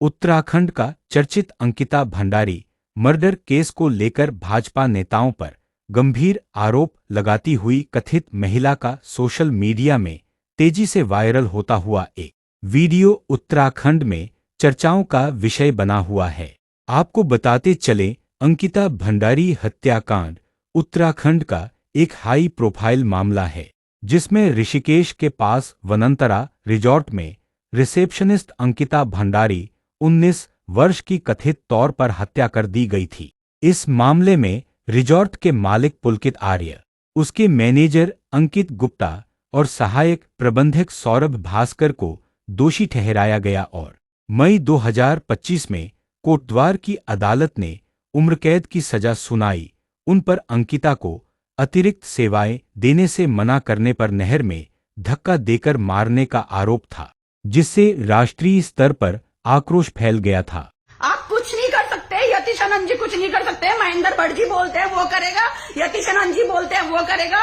उत्तराखंड का चर्चित Ankita Bhandari murder case को लेकर भाजपा नेताओं पर गंभीर आरोप लगाती हुई कथित महिला का सोशल मीडिया में तेजी से वायरल होता हुआ एक वीडियो उत्तराखंड में चर्चाओं का विषय बना हुआ है। आपको बताते चलें, अंकिता भंडारी हत्याकांड उत्तराखंड का एक हाई प्रोफाइल मामला है, जिसमें ऋषिकेश के पास वनंतरा रिजॉर्ट में रिसेप्शनिस्ट अंकिता भंडारी 19 वर्ष की कथित तौर पर हत्या कर दी गई थी। इस मामले में रिजॉर्ट के मालिक पुलकित आर्य, उसके मैनेजर अंकित गुप्ता और सहायक प्रबंधक सौरभ भास्कर को दोषी ठहराया गया और मई 2025 में कोटद्वार की अदालत ने उम्रकैद की सजा सुनाई। उन पर अंकिता को अतिरिक्त सेवाएं देने से मना करने पर नहर में धक्का देकर मारने का आरोप था, जिससे राष्ट्रीय स्तर पर आक्रोश फैल गया था। आप कुछ नहीं कर सकते, यतीशानंद जी कुछ नहीं कर सकते। महेंद्र भट्ट जी बोलते हैं वो करेगा, यतीशानंद जी बोलते हैं वो करेगा।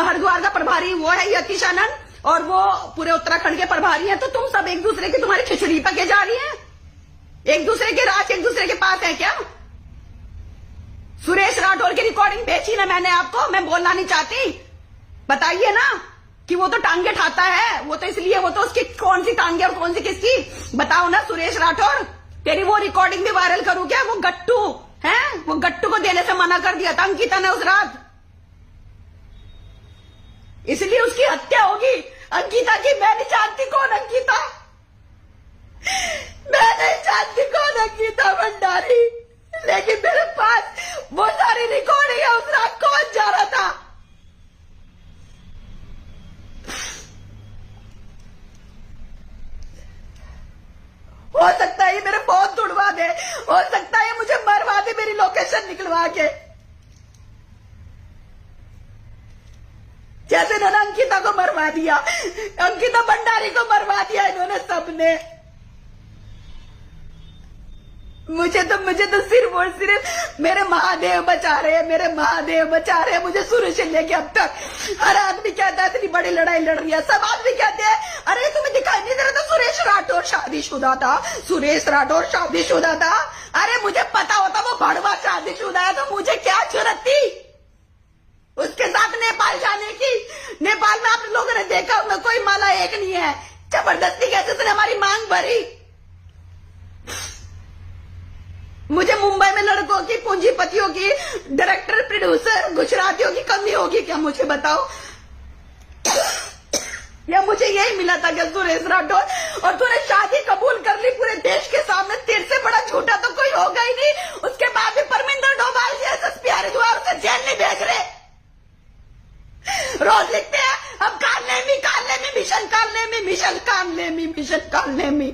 हरिद्वार का प्रभारी वो है यतीशानंद, और वो पूरे उत्तराखंड के प्रभारी हैं। तो तुम सब एक दूसरे की तुम्हारी खिचड़ी पके जा रही हैं, एक दूसरे के राज एक दूसरे के पास है क्या? सुरेश राठौर की रिकॉर्डिंग भेजी ना मैंने आपको, मैं बोलना नहीं चाहती। बताइए ना कि वो तो टांगे ठाता है, वो तो इसलिए, वो तो उसकी कौन सी टांगे और कौन सी किसकी, बताओ ना सुरेश राठौर। तेरी वो रिकॉर्डिंग भी वायरल करूं क्या? वो गट्टू है, वो गट्टू को देने से मना कर दिया था अंकिता ने उस रात, इसलिए उसकी हत्या होगी अंकिता की। मैं नहीं जानती कौन अंकिता, मैं नहीं जानती कौन अंकिता भंडारी, लेकिन मेरे पास वो सारी रिकॉर्डिंग है उस रात कौन जा रहा था। हो सकता है ये मेरे फोन तोड़वा दे, हो सकता है मुझे मरवा दे मेरी लोकेशन निकलवा के, जैसे इन्होंने अंकिता को मरवा दिया, अंकिता भंडारी को मरवा दिया इन्होंने सबने। मुझे तो सिर्फ और सिर्फ मेरे महादेव बचा रहे हैं, मेरे महादेव बचा रहे हैं मुझे शुरू से लेके अब तक। हर आदमी कहता है इतनी बड़ी लड़ाई लड़ रही है, सब आदमी कहते हैं अरे तुम्हें दिखाई नहीं दे रहा था सुरेश राठौर शादीशुदा था, सुरेश राठौर शादीशुदा था। अरे मुझे पता होता वो भड़वा शादीशुदा है तो मुझे क्या जरूरत थी उसके साथ नेपाल जाने की? नेपाल में आप लोगों ने देखा होगा कोई माला एक नहीं है, जबरदस्ती कैसे उसने हमारी मांग भरी। मुझे मुंबई में लड़कों की, पूंजीपतियों की, डायरेक्टर प्रोड्यूसर गुजरातियों की कमी होगी क्या? मुझे बताओ। या मुझे यही मिला था कि सुरेश राठौर, और तूने शादी कबूल कर ली पूरे देश के सामने, तेरे से बड़ा झूठा तो कोई होगा ही नहीं। उसके बाद भी परमिंदर डोभाल जी एसएसपी हरिद्वार उसे जेल नहीं भेज रहे। रोज लिखते हैं हम Kalanemi mission, Kalanemi mission, Kalanemi mission, Kalanemi,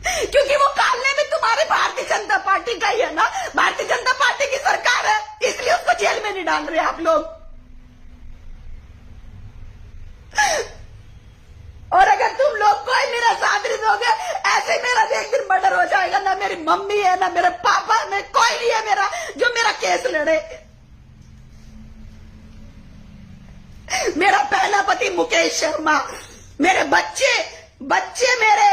क्योंकि वो कालने में तुम्हारे भारतीय जनता पार्टी का ही है ना, भारतीय जनता पार्टी की सरकार है, इसलिए उसको जेल में नहीं डाल रहे आप लोग। और अगर तुम लोग कोई मेरा साथ नहीं दोगे, ऐसे मेरा एक दिन मर्डर हो जाएगा। ना मेरी मम्मी है, ना मेरे पापा, में कोई नहीं है मेरा जो मेरा केस लड़े। मेरा पहला पति मुकेश शर्मा, मेरे बच्चे मेरे,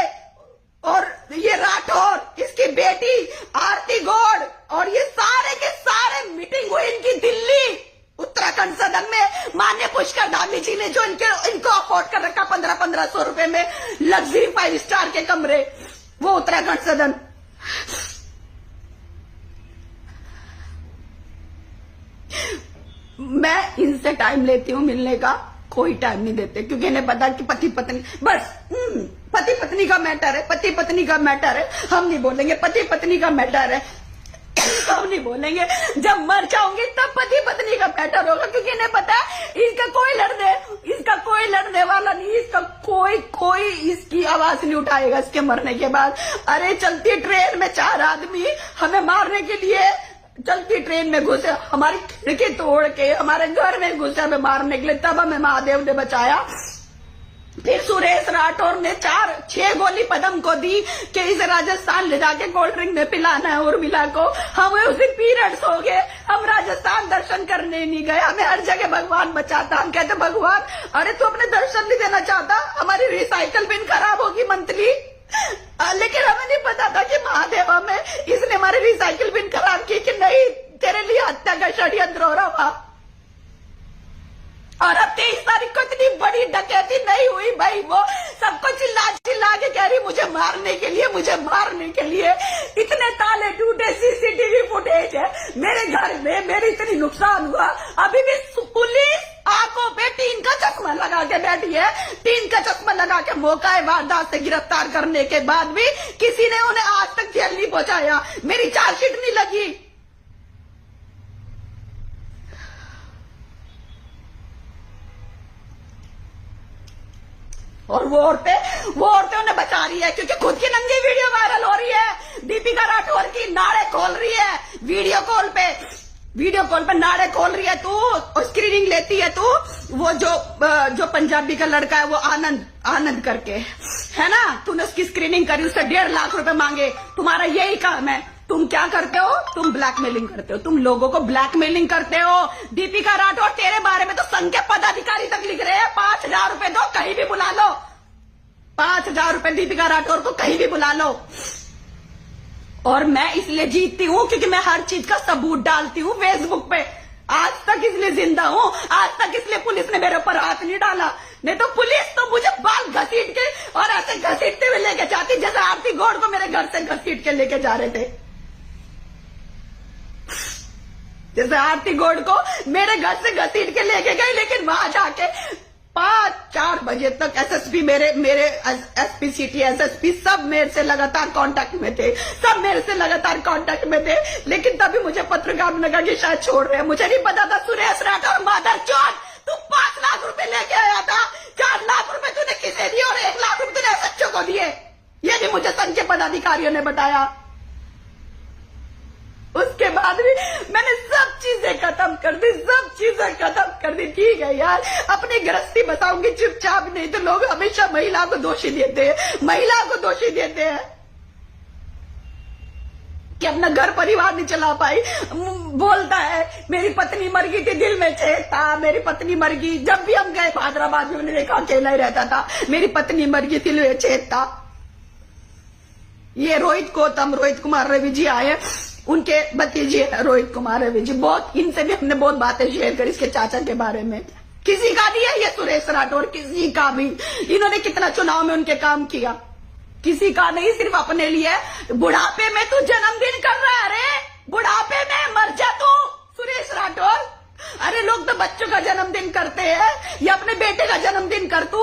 और ये राठौर, इसकी बेटी आरती गौड़, और ये सारे के सारे मीटिंग हुई इनकी दिल्ली उत्तराखंड सदन में। माननीय पुष्कर धामी जी ने जो इनको अफोर्ड कर रखा 1500 रुपए में लग्जरी 5 स्टार के कमरे, वो उत्तराखंड सदन। मैं इनसे टाइम लेती हूँ मिलने का, कोई टाइम नहीं देते, क्योंकि इन्हें पता कि पति पत्नी बस पति पत्नी का मैटर है, पति पत्नी का मैटर है। हम नहीं बोलेंगे पति पत्नी का मैटर है, हम नहीं बोलेंगे। जब मर जाऊंगी तब पति पत्नी का मैटर होगा, क्योंकि इन्हें पता है इसका कोई लड़ने वाला नहीं, इसका कोई इसकी आवाज नहीं उठाएगा इसके मरने के बाद। अरे चलती ट्रेन में 4 आदमी हमें मारने के लिए चलती ट्रेन में घुसे, हमारी खिड़की तोड़ के हमारे घर में घुसे हमें मारने के लिए, तब हमें महादेव ने बचाया। फिर सुरेश राठौर ने 4-6 गोली पदम को दी कि इसे राजस्थान ले जाके कोल्ड ड्रिंक में पिलाना है उर्मिला को। हमें उसी पीरियड्स हो गए, हम राजस्थान दर्शन करने नहीं गए, हमें हर जगह भगवान बचाता। हम कहते भगवान अरे तू अपने दर्शन नहीं देना चाहता, हमारी रिसाइकल बिन खराब होगी मंथली, लेकिन इसने हमारे रिसाइकिल बिन खराब की कि नहीं, तेरे लिए हत्या का षड्यंत्र हो रहा था। और अब 23 तारीख को इतनी बड़ी डकैती नहीं हुई भाई, वो सबको चिल्ला चिल्ला के कह रही मुझे मारने के लिए, मुझे मारने के लिए। इतने ताले टूटे, सीसीटीवी फुटेज है मेरे घर में, मेरे इतनी नुकसान हुआ, अभी भी पुलिस आंखों पे टीन का चश्मा लगा के बैठी है। टीन का चश्मा लगा के मौका है वारदात से गिरफ्तार करने के बाद भी किसी ने उन्हें आज तक जेल नहीं पहुंचाया, मेरी चार्जशीट नहीं लगी। और वो औरतें उन्हें बचा रही है क्योंकि खुद की नंगी वीडियो वायरल हो रही है। दीपिका राठौर की नाड़े खोल रही है वीडियो कॉल पे नाड़े खोल रही है तू, स्क्रीनिंग लेती है तू। वो जो पंजाबी का लड़का है वो आनंद करके है ना, तूने उसकी स्क्रीनिंग करी, उससे 1.5 लाख रुपए मांगे। तुम्हारा यही काम है, तुम क्या करते हो, तुम ब्लैकमेलिंग करते हो, तुम लोगों को ब्लैकमेलिंग करते हो। दीपिका राठौर तेरे बारे में तो संघ के पदाधिकारी तक लिख रहे हैं 5,000 रुपए दो, कहीं भी बुला लो, 5,000 रुपए दीपिका राठौर को कहीं भी बुला लो। और मैं इसलिए जीतती हूं क्योंकि मैं हर चीज का सबूत डालती हूं फेसबुक पे। आज तक इसलिए जिंदा हूं, आज तक इसलिए पुलिस ने मेरे ऊपर हाथ नहीं डाला, नहीं तो पुलिस तो मुझे बाल घसीट के और ऐसे घसीटते हुए लेके जाती जैसे आरती गौड़ को मेरे घर से घसीट के लेके जा रहे थे, जैसे आरती गौड़ को मेरे घर से घसीट के लेके गई। लेकिन वहां जाके 5-4 बजे तक एसएसपी मेरे एसपी सिटी एसएसपी सब मेरे से लगातार कांटेक्ट में थे, सब मेरे से लगातार कांटेक्ट में थे। लेकिन तभी मुझे पत्रकार ने कहा कि शायद छोड़ रहे हैं। मुझे नहीं पता था सुरेश राठौर मादर चोर, तू 5 लाख रुपए लेके आया था, 4 लाख रुपए तूने किसे दिए और 1 लाख रुपए तूने एसएचओ को दिए, ये भी मुझे संघ के पदाधिकारियों ने बताया। उसके बाद भी मैंने सब चीजें खत्म कर दी, सब चीजें खत्म कर दी। ठीक है यार, अपनी गृहस्थी बताऊंगी चुपचाप, नहीं तो लोग हमेशा महिला को दोषी देते हैं, महिला को दोषी देते हैं कि अपना घर परिवार नहीं चला पाई। बोलता है मेरी पत्नी मर गई थी, दिल में छेद था, मेरी पत्नी मर गई। जब भी हम गए हैदराबाद में, उन्होंने देखा अकेला ही रहता था, मेरी पत्नी मर गई, दिल में छेद था। ये रोहित कुमार रवि जी आए, उनके भतीजे रोहित कुमार रवि जी, बहुत इनसे भी हमने बहुत बातें शेयर करी इसके चाचा के बारे में। किसी का नहीं है ये सुरेश राठौर, किसी का भी। इन्होंने कितना चुनाव में उनके काम किया, किसी का नहीं, सिर्फ अपने लिए। बुढ़ापे में तू जन्मदिन कर रहा है, अरे बुढ़ापे में मर जा तू सुरेश राठौर। अरे लोग तो बच्चों का जन्मदिन करते हैं, या अपने बेटे का जन्मदिन कर, तू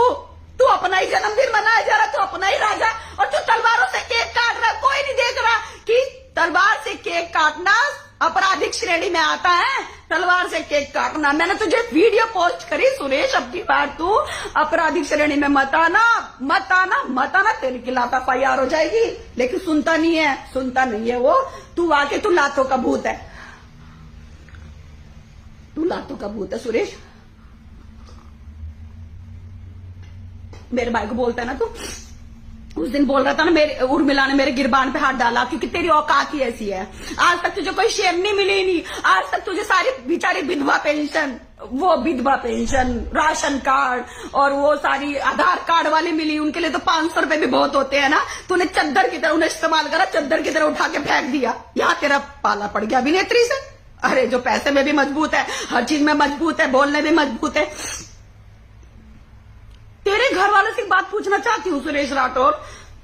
अपना ही जन्मदिन मनाया जा रहा, तू अपना ही राजा, और तू तलवारों से केक काट रहा। कोई नहीं देख रहा कि तलवार से केक काटना आपराधिक श्रेणी में आता है, तलवार से केक काटना। मैंने तुझे वीडियो पोस्ट करी, सुरेश अब की बार तू आपराधिक श्रेणी में मत आना, तेरे खिलाफ FIR हो जाएगी। लेकिन सुनता नहीं है वो। तू आके तू लातों का भूत है, तू लातों का भूत है सुरेश। मेरे भाई को बोलता है ना, तू उस दिन बोल रहा था ना, मेरे उर्मिला ने मेरे गिरबान पे हाथ डाला क्योंकि तेरी औकात ही ऐसी है। आज तक तुझे कोई शेयर नहीं मिली, नहीं आज तक तुझे सारी बेचारी विधवा पेंशन, राशन कार्ड और वो सारी आधार कार्ड वाली मिली। उनके लिए तो 500 रुपए भी बहुत होते हैं ना। तूने चद्दर की तरह उन्हें इस्तेमाल करा, चद्दर की तरह उठा के फेंक दिया। यहाँ तेरा पाला पड़ गया अभिनेत्री से। अरे जो पैसे में भी मजबूत है, हर चीज में मजबूत है, बोलने में मजबूत है। तेरे घर वालों से बात पूछना चाहती हूँ सुरेश राठौर,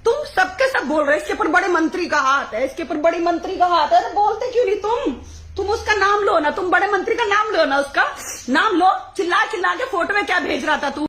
तुम सबके सब बोल रहे इसके ऊपर बड़े मंत्री का हाथ है, इसके ऊपर बड़ी मंत्री का हाथ है, तो बोलते क्यों नहीं तुम उसका नाम लो ना, तुम बड़े मंत्री का नाम लो ना, उसका नाम लो। चिल्ला चिल्ला के फोटो में क्या भेज रहा था तू?